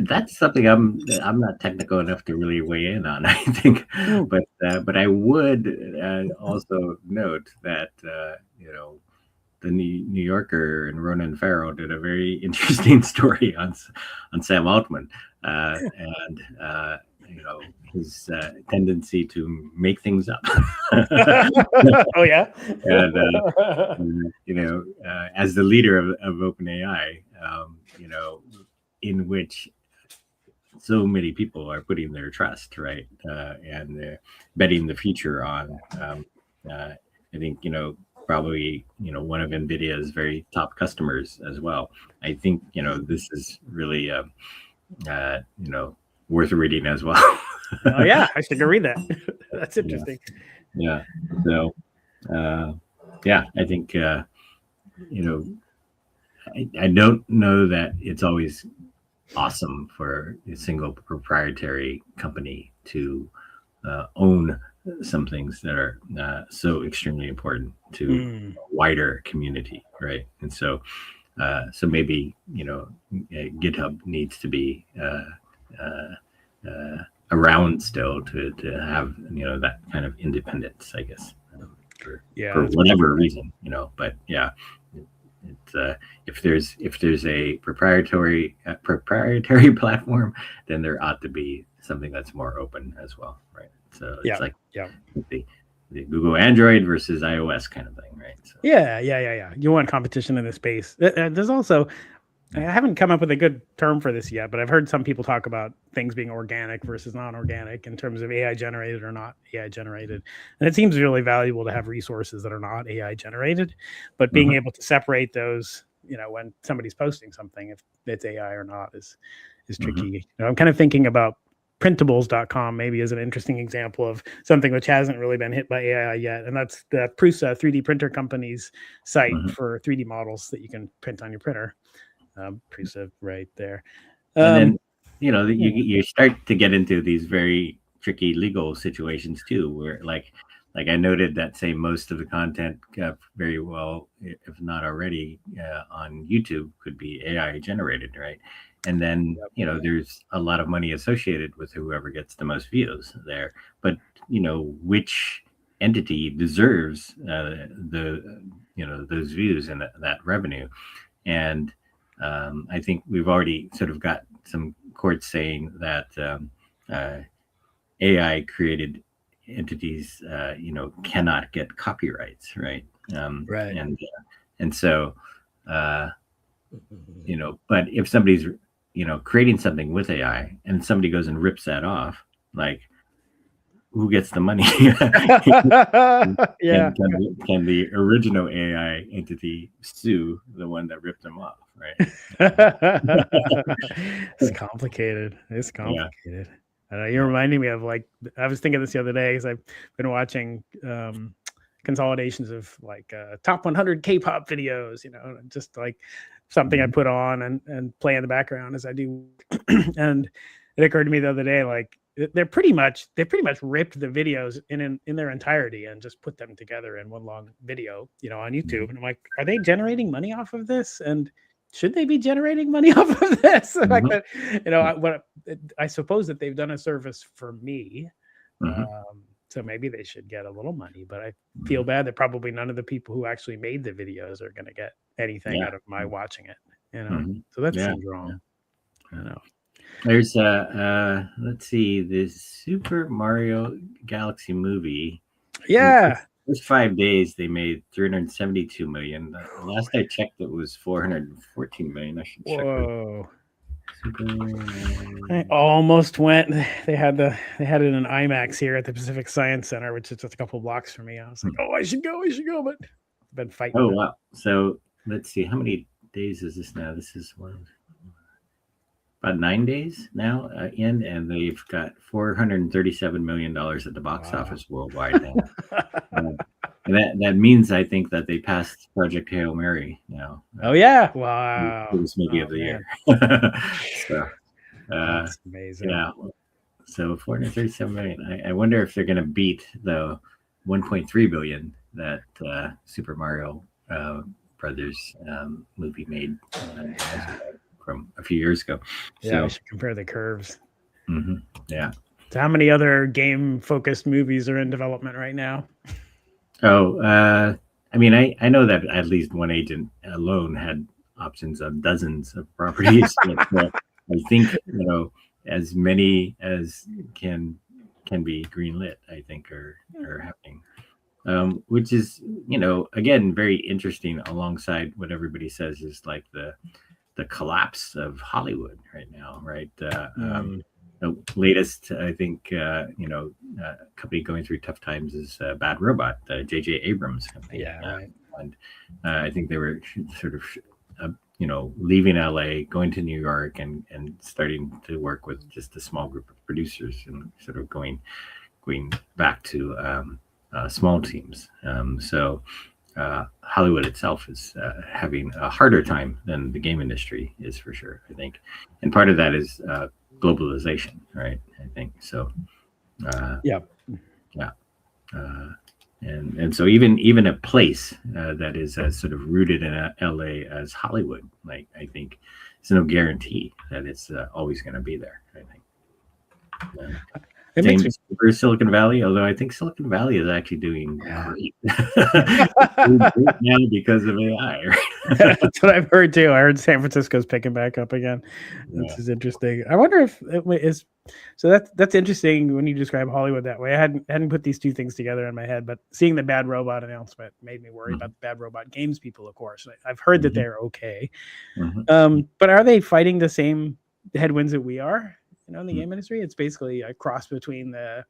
That's something I'm not technical enough to really weigh in on, I think. But I would also note that the New Yorker and Ronan Farrow did a very interesting story on Sam Altman and his tendency to make things up. Oh yeah. And as the leader of OpenAI, in which so many people are putting their trust, right, and betting the future on. I think probably one of NVIDIA's very top customers as well. I think this is really worth reading as well. Oh yeah, I should go read that. That's interesting. Yeah. So I think I don't know that it's always awesome for a single proprietary company to own some things that are so extremely important to a wider community, right? And so maybe GitHub needs to be around still to have that kind of independence, I guess, for whatever reason, But yeah, it's if there's a proprietary platform, then there ought to be something that's more open as well, right? So it's the Google Android versus iOS kind of thing, right? So. Yeah. You want competition in this space. There's also, I haven't come up with a good term for this yet, but I've heard some people talk about things being organic versus non-organic in terms of AI generated or not AI generated. And it seems really valuable to have resources that are not AI generated, but being able to separate those, when somebody's posting something, if it's AI or not, is tricky. I'm kind of thinking about printables.com maybe is an interesting example of something which hasn't really been hit by AI yet. And that's the Prusa 3D printer company's site for 3D models that you can print on your printer. Prusa right there. And then, you start to get into these very tricky legal situations too, where like I noted that most of the content very well, if not already on YouTube, could be AI generated, right? And then, there's a lot of money associated with whoever gets the most views there. But, which entity deserves those views and that revenue? And I think we've already sort of got some courts saying that AI created entities, cannot get copyrights, right? Right. And so, but if somebody's creating something with AI and somebody goes and rips that off, like, who gets the money? Can the original AI entity sue the one that ripped them off, right? It's complicated. Yeah. You're reminding me of, like, I was thinking this the other day because I've been watching consolidations of like top 100 K-pop videos, just like something I put on and play in the background as I do. And it occurred to me the other day, like, they pretty much ripped the videos in their entirety and just put them together in one long video, on YouTube. And I'm like, are they generating money off of this? And should they be generating money off of this? Like that, I suppose that they've done a service for me. So maybe they should get a little money, but I feel bad that probably none of the people who actually made the videos are going to get anything out of my watching it, So that seems wrong. I know. There's let's see, this Super Mario Galaxy movie. Yeah. First 5 days they made 372 million. The last I checked, it was 414 million. I should check. Whoa. I almost went. They had it in IMAX here at the Pacific Science Center, which is just a couple blocks from me. I was like, I should go, but I've been fighting. Oh wow! So let's see, how many days is this now? This is about 9 days now in, and they've got $437 million at the box office worldwide now. And that means, I think, that they passed Project Hail Mary now. Oh yeah! Wow! This movie of the year. So that's amazing. Yeah. So 437 million. I wonder if they're going to beat the 1.3 billion that Super Mario Brothers movie made from a few years ago. Yeah, we should compare the curves. Mm-hmm. Yeah. So how many other game-focused movies are in development right now? Oh, I mean, I know that at least one agent alone had options on dozens of properties. But, I think as many as can be greenlit, I think are happening, which is again very interesting. Alongside what everybody says is like the collapse of Hollywood right now, right? The latest, I think, company going through tough times is Bad Robot, J.J. Abrams company. Yeah, right. And I think they were sort of, leaving LA, going to New York, and starting to work with just a small group of producers, and sort of going back to small teams. So Hollywood itself is having a harder time than the game industry is, for sure, I think, and part of that is globalization, right? I think so. And so even a place that is as sort of rooted in LA as Hollywood, like, I think it's no guarantee that it's always going to be there, I think. Same for Silicon Valley, although I think Silicon Valley is actually doing great now because of AI. Right? That's what I've heard too. I heard San Francisco's picking back up again. This is interesting. I wonder if it is. So that's interesting when you describe Hollywood that way. I hadn't put these two things together in my head, but seeing the Bad Robot announcement made me worry about the Bad Robot Games people. Of course, I've heard that they're okay, but are they fighting the same headwinds that we are? In the game industry, it's basically a cross between the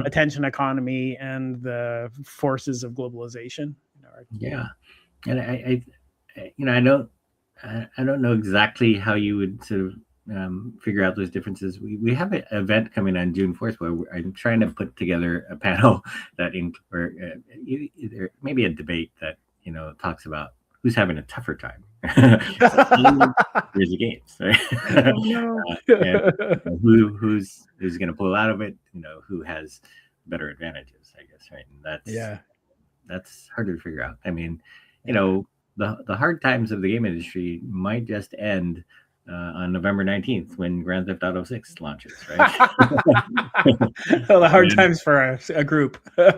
attention economy and the forces of globalization. Yeah, and I don't know exactly how you would sort of figure out those differences. We have an event coming on June 4th where I'm trying to put together a panel that either maybe a debate that talks about who's having a tougher time. Here's the games, right? And who's going to pull out of it? Who has better advantages? I guess, right? And that's harder to figure out. I mean, the hard times of the game industry might just end on November 19th when Grand Theft Auto 6 launches, right? Well, the hard times for a group. So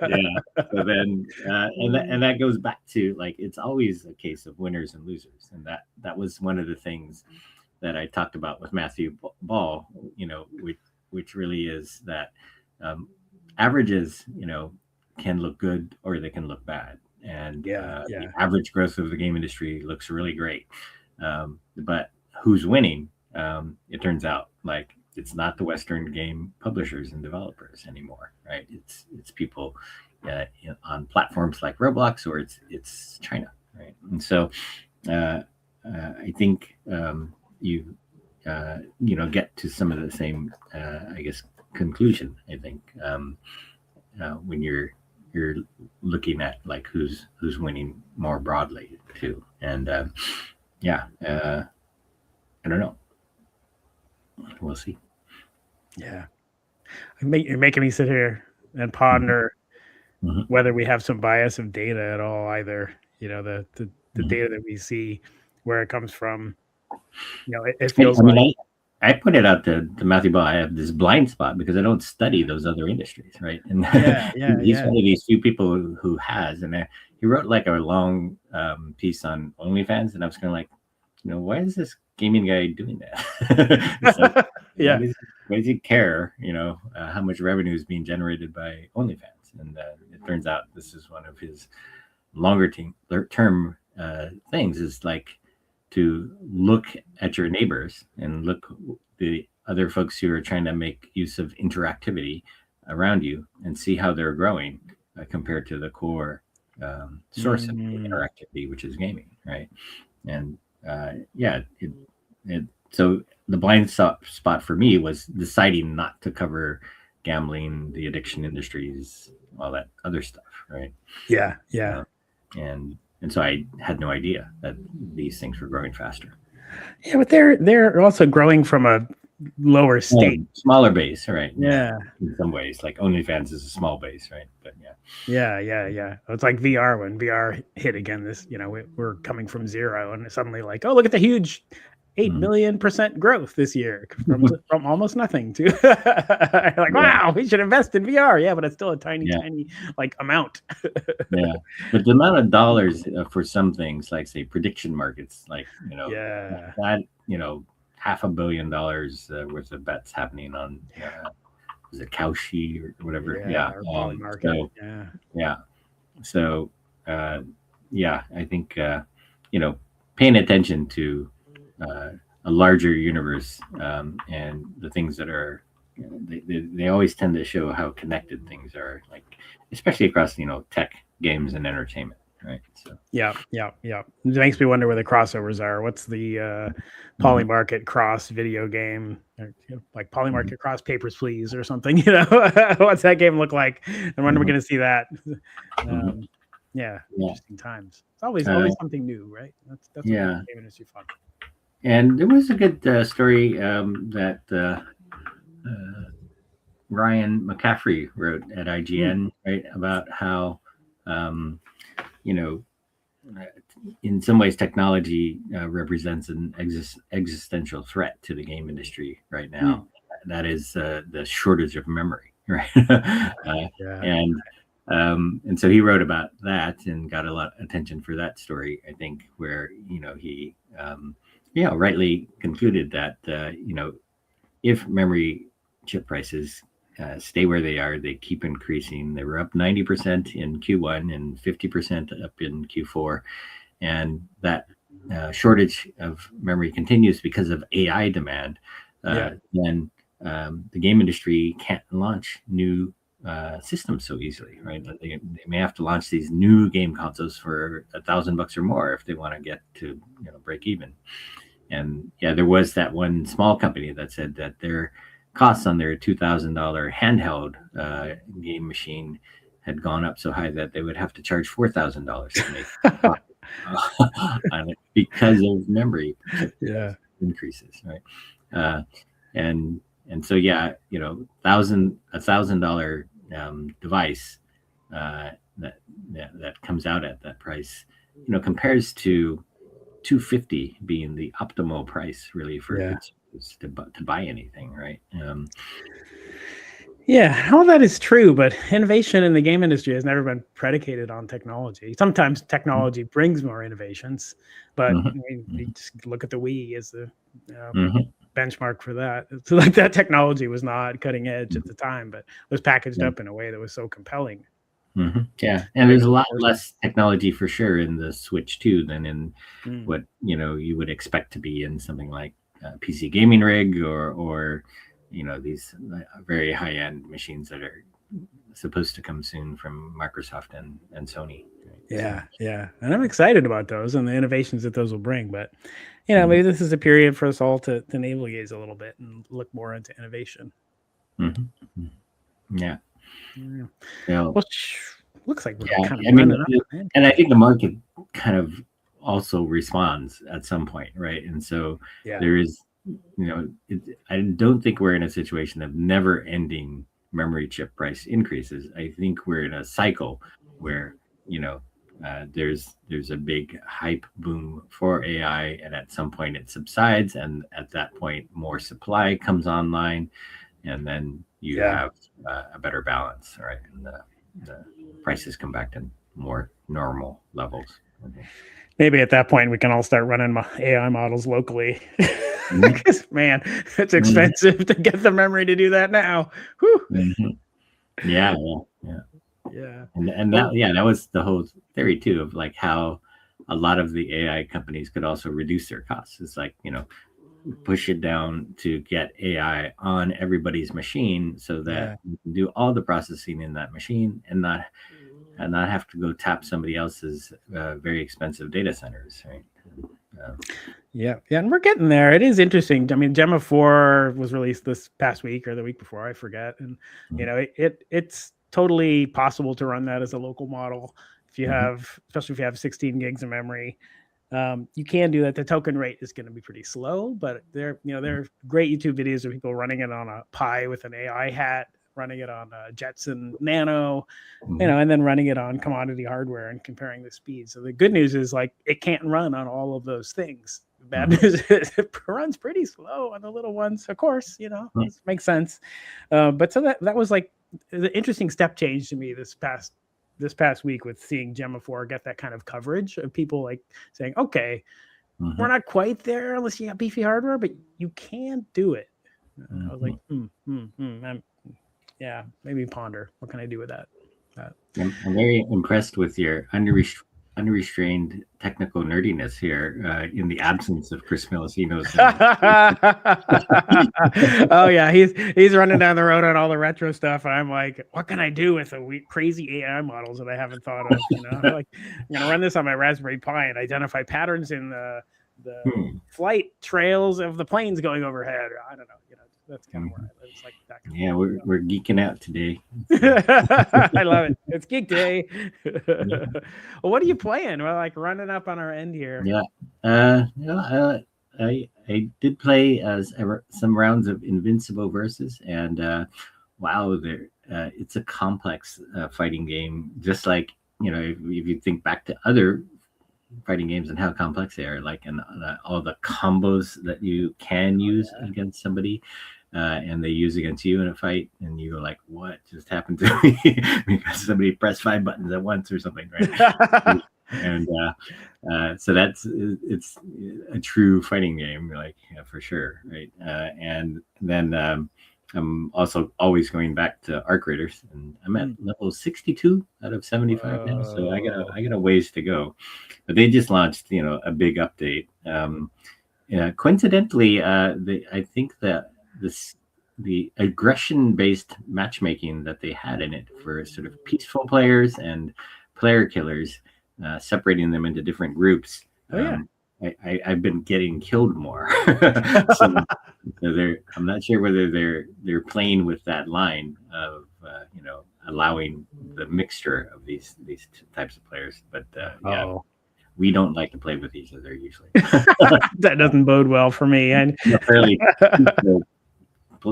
then, and that goes back to, like, it's always a case of winners and losers, and that was one of the things that I talked about with Matthew Ball, which really is that averages, can look good or they can look bad, and the average growth of the game industry looks really great, but who's winning? It turns out, like, it's not the Western game publishers and developers anymore, right? It's people on platforms like Roblox, or it's China, right? And so I think you get to some of the same, I guess, conclusion. I think when you're looking at, like, who's winning more broadly too, and I don't know. We'll see. Yeah. You're making me sit here and ponder whether we have some bias of data at all either. The data that we see, where it comes from. It feels I pointed out to Matthew Ball, I have this blind spot because I don't study those other industries, right? And he's one of these few people who has, and he wrote like a long piece on OnlyFans, and I was kind of like, why is this gaming guy doing that? It's like, why does he care? How much revenue is being generated by OnlyFans? And it turns out this is one of his longer term things, is like to look at your neighbors and look the other folks who are trying to make use of interactivity around you and see how they're growing compared to the core source of interactivity, which is gaming, right? And so the blind spot for me was deciding not to cover gambling, the addiction industries, all that other stuff, right? And so I had no idea that these things were growing faster. Yeah, but they're also growing from a lower state, smaller base, right? Yeah. In some ways, like OnlyFans is a small base, right? But yeah. It's like VR. When VR hit again, this we're coming from zero, and suddenly like, oh, look at the huge 8 million% growth this year from almost nothing to like, wow, we should invest in VR. Yeah, but it's still a tiny like amount. Yeah, but the amount of dollars for some things, like say prediction markets, like that $500 million worth of bets happening on was it Kalshi or whatever? Or Polymarket. So I think paying attention to a larger universe and the things that are they always tend to show how connected things are, like especially across tech, games, and entertainment, right? So yeah it makes me wonder where the crossovers are. What's the Polymarket cross video game, like Polymarket cross Papers, Please, or something? What's that game look like, and when are we going to see that? Interesting times. It's always something new, right? That's what makes the game industry fun. And there was a good story that Ryan McCaffrey wrote at IGN, right, about how in some ways technology represents an existential threat to the game industry right now. That is the shortage of memory, right? And so he wrote about that and got a lot of attention for that story, I think, where he rightly concluded that if memory chip prices stay where they are, they keep increasing. They were up 90% in Q1 and 50% up in Q4, and that shortage of memory continues because of AI demand. Then the game industry can't launch new systems so easily, right? They may have to launch these new game consoles for $1,000 or more if they want to get to break even. And there was that one small company that said that their costs on their $2,000 handheld game machine had gone up so high that they would have to charge $4,000 to make because of memory increases, right? And so $1,000 device that comes out at that price, compares to $250 being the optimal price really for consumers to buy anything, right? All that is true, but innovation in the game industry has never been predicated on technology. Sometimes technology brings more innovations, but you just look at the Wii as the benchmark for that. So like that technology was not cutting edge at the time, but was packaged up in a way that was so compelling. Yeah, and there's a lot less technology for sure in the Switch 2 than in what you would expect to be in something like a PC gaming rig or these very high-end machines that are supposed to come soon from Microsoft and Sony. Yeah, and I'm excited about those and the innovations that those will bring. But maybe this is a period for us all to navel gaze a little bit and look more into innovation. Yeah. Well, looks like we're kind of and I think the market kind of also responds at some point, right? And so there is, I don't think we're in a situation of never-ending memory chip price increases. I think we're in a cycle where there's a big hype boom for AI, and at some point it subsides, and at that point more supply comes online, and then you have a better balance, right? And the prices come back to more normal levels. Maybe at that point we can all start running AI models locally. Because man, it's expensive to get the memory to do that now. Yeah. And that was the whole theory too, of like how a lot of the AI companies could also reduce their costs. It's like, push it down to get AI on everybody's machine so that you can do all the processing in that machine and not have to go tap somebody else's very expensive data centers, right? Yeah, and we're getting there. It is interesting. I mean, Gemma 4 was released this past week or the week before, I forget. And it's totally possible to run that as a local model if you have, especially if you have 16 gigs of memory. You can do that. The token rate is going to be pretty slow, but there are great YouTube videos of people running it on a Pi with an AI hat, running it on a Jetson Nano, and then running it on commodity hardware and comparing the speed. So the good news is like it can't run on all of those things. The bad news is it runs pretty slow on the little ones. Of course, it makes sense. But so that was like the interesting step change to me this past week with seeing Gemma 4 get that kind of coverage of people like saying, okay, we're not quite there unless you have beefy hardware, but you can do it. I was like, yeah, maybe ponder. What can I do with that? I'm very impressed with your unrestrained technical nerdiness here in the absence of Chris Millicino's. Oh yeah, he's running down the road on all the retro stuff, and I'm like, what can I do with the crazy AI models that I haven't thought of? Like I'm gonna run this on my Raspberry Pi and identify patterns in the flight trails of the planes going overhead. I don't know, that's kind of where I live. It's like that. Yeah, we're geeking out today. I love it. It's Geek Day. Well, what are you playing? We're like running up on our end here. Yeah. I did play some rounds of Invincible Versus, and wow, it's a complex fighting game. Just like if you think back to other fighting games and how complex they are, like and all the combos that you can use against somebody. And they use against you in a fight, and you're like, "What just happened to me?" Because somebody pressed 5 buttons at once or something, right? And so it's a true fighting game, like for sure, right? And then I'm also always going back to Arc Raiders, and I'm at level 62 out of 75 now, so I got a ways to go. But they just launched, a big update. Coincidentally, I think that the aggression-based matchmaking that they had in it for sort of peaceful players and player killers, separating them into different groups. I've been getting killed more. so I'm not sure whether they're playing with that line of allowing the mixture of these types of players. But we don't like to play with each other usually. That doesn't bode well for me. And fairly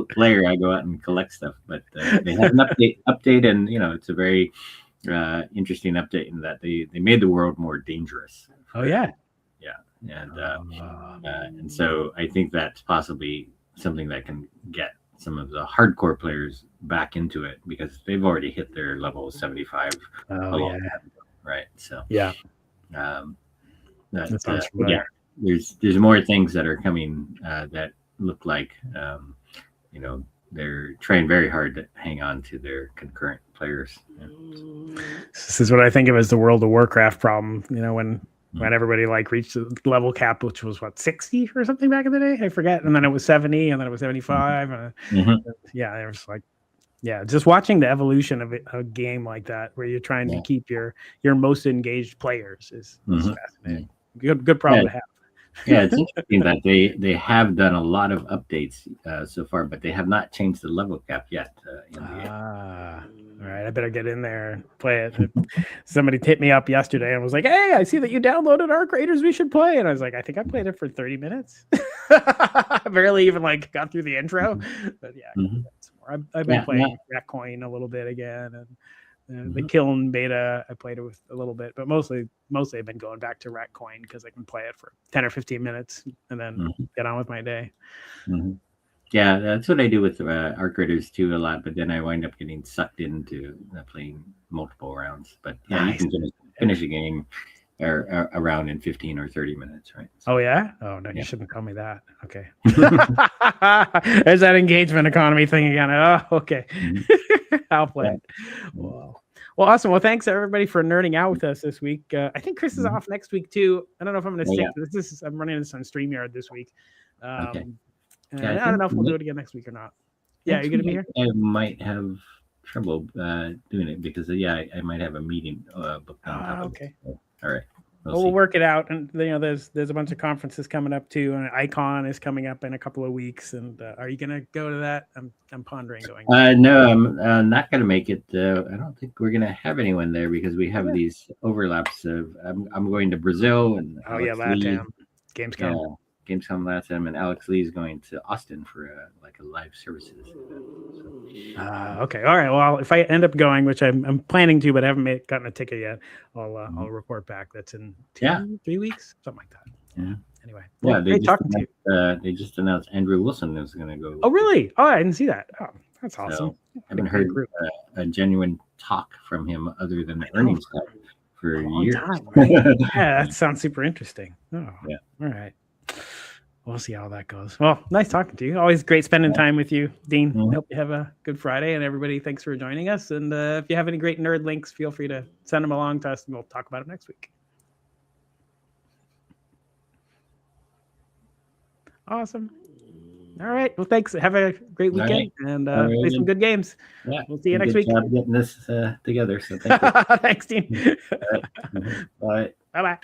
player, I go out and collect stuff, but they have an update, and it's a very interesting update in that they made the world more dangerous. And so I think that's possibly something that can get some of the hardcore players back into it, because they've already hit their level 75 right? So there's more things that are coming that look like they're trying very hard to hang on to their concurrent players. This is what I think of as the World of Warcraft problem. When everybody like reached the level cap, which was 60 or something back in the day, I forget, and then it was 70, and then it was 75. There was like, just watching the evolution of a game like that, where you're trying to keep your most engaged players is fascinating. Good problem to have. It's interesting that they have done a lot of updates so far, but they have not changed the level cap yet. All right, I better get in there and play it. Somebody hit me up yesterday and was like, "Hey, I see that you downloaded Arc Raiders. We should play." And I was like, "I think I played it for 30 minutes. I barely even got through the intro." But I've been playing Rat Coin a little bit again, and The Kiln beta I played it with a little bit, but mostly I've been going back to Ratcoin because I can play it for 10 or 15 minutes and then get on with my day. Yeah, that's what I do with Arc Raiders too a lot, but then I wind up getting sucked into playing multiple rounds. But yeah, you can finish a game or around in 15 or 30 minutes, right? So, oh yeah? Oh no, you shouldn't tell me that. Okay. There's that engagement economy thing again. Oh, okay. I'll play it. Wow. Well, awesome. Well, thanks everybody for nerding out with us this week. I think Chris is off next week too. I don't know if I'm going to stick to this. I'm running this on StreamYard this week. Okay. I don't know if we'll do it again next week or not. Yeah, you're going to be here? I might have trouble doing it because I might have a meeting booked on. Okay. So, all right. We'll work it out, and there's a bunch of conferences coming up too, and Icon is coming up in a couple of weeks. And are you gonna go to that? I'm pondering going. No, I'm not gonna make it. I don't think we're gonna have anyone there because we have these overlaps of. I'm going to Brazil and LATAM, Gamescom. Gamescom LATAM, and Alex Lee is going to Austin for a live services. Okay, all right. Well, if I end up going, which I'm planning to, but I haven't gotten a ticket yet, I'll report back. That's in 3 weeks, something like that. Yeah. Anyway, great talking to you. They just announced Andrew Wilson is going to go. Oh, really? Oh, I didn't see that. Oh, that's awesome. So, I haven't heard a genuine talk from him other than the earnings call for years. Time, right? Yeah, that sounds super interesting. Oh, yeah. All right. We'll see how that goes. Well, nice talking to you. Always great spending time with you, Dean. Hope you have a good Friday, and everybody, thanks for joining us. And if you have any great nerd links, feel free to send them along to us, and we'll talk about it next week. Awesome. All right. Well, thanks. Have a great weekend, and play some good games. Yeah. We'll see you next week. Good job getting this together. So thank you. Thanks, Dean. Bye. Bye-bye.